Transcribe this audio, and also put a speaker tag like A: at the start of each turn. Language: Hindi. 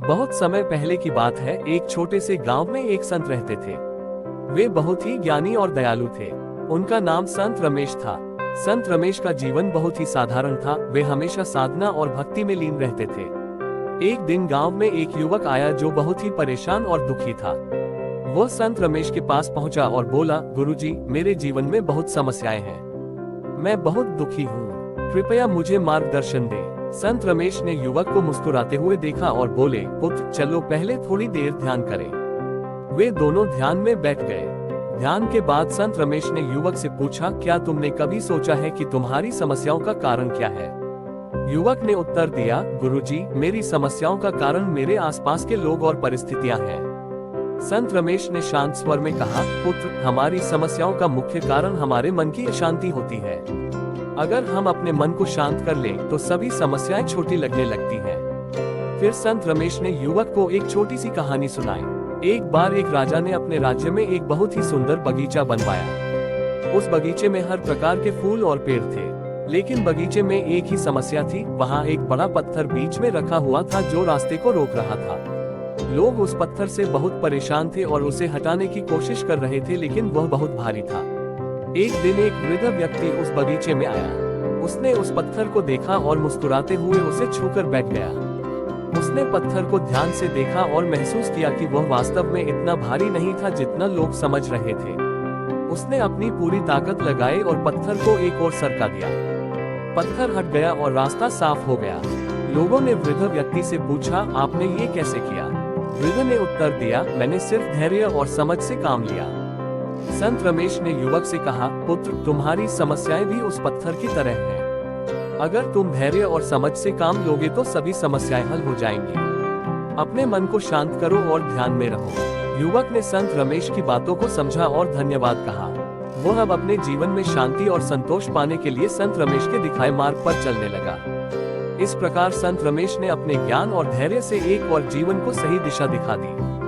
A: बहुत समय पहले की बात है, एक छोटे से गांव में एक संत रहते थे। वे बहुत ही ज्ञानी और दयालु थे। उनका नाम संत रमेश था। संत रमेश का जीवन बहुत ही साधारण था। वे हमेशा साधना और भक्ति में लीन रहते थे। एक दिन गांव में एक युवक आया जो बहुत ही परेशान और दुखी था। वह संत रमेश के पास पहुंचा और बोला, गुरुजी, मेरे जीवन में बहुत समस्याएं हैं। मैं बहुत दुखी हूँ, कृपया मुझे मार्गदर्शन दें। संत रमेश ने युवक को मुस्कुराते हुए देखा और बोले, पुत्र, चलो पहले थोड़ी देर ध्यान करें। वे दोनों ध्यान में बैठ गए। ध्यान के बाद संत रमेश ने युवक से पूछा, क्या तुमने कभी सोचा है कि तुम्हारी समस्याओं का कारण क्या है? युवक ने उत्तर दिया, गुरुजी, मेरी समस्याओं का कारण मेरे आसपास के लोग और परिस्थितियां हैं। संत रमेश ने शांत स्वर में कहा, पुत्र, हमारी समस्याओं का मुख्य कारण हमारे मन की अशांति होती है। अगर हम अपने मन को शांत कर लें तो सभी समस्याएं छोटी लगने लगती हैं। फिर संत रमेश ने युवक को एक छोटी सी कहानी सुनाई। एक बार एक राजा ने अपने राज्य में एक बहुत ही सुंदर बगीचा बनवाया। उस बगीचे में हर प्रकार के फूल और पेड़ थे, लेकिन बगीचे में एक ही समस्या थी। वहाँ एक बड़ा पत्थर बीच में रखा हुआ था जो रास्ते को रोक रहा था। लोग उस पत्थर से बहुत परेशान थे और उसे हटाने की कोशिश कर रहे थे, लेकिन वह बहुत भारी था। एक दिन एक वृद्ध व्यक्ति उस बगीचे में आया। उसने उस पत्थर को देखा और मुस्कुराते हुए उसे छूकर बैठ गया। उसने पत्थर को ध्यान से देखा और महसूस किया कि वह वास्तव में इतना भारी नहीं था जितना लोग समझ रहे थे। उसने अपनी पूरी ताकत लगाई और पत्थर को एक ओर सरका दिया। पत्थर हट गया और रास्ता साफ हो गया। लोगों ने वृद्ध व्यक्ति से पूछा, आपने ये कैसे किया? वृद्ध ने उत्तर दिया, मैंने सिर्फ धैर्य और समझ से काम लिया। संत रमेश ने युवक से कहा, पुत्र, तुम्हारी समस्याएं भी उस पत्थर की तरह हैं। अगर तुम धैर्य और समझ से काम लोगे तो सभी समस्याएं हल हो जाएंगी। अपने मन को शांत करो और ध्यान में रहो। युवक ने संत रमेश की बातों को समझा और धन्यवाद कहा। वह अब अपने जीवन में शांति और संतोष पाने के लिए संत रमेश के दिखाए मार्ग पर चलने लगा। इस प्रकार संत रमेश ने अपने ज्ञान और धैर्य से एक और जीवन को सही दिशा दिखा दी।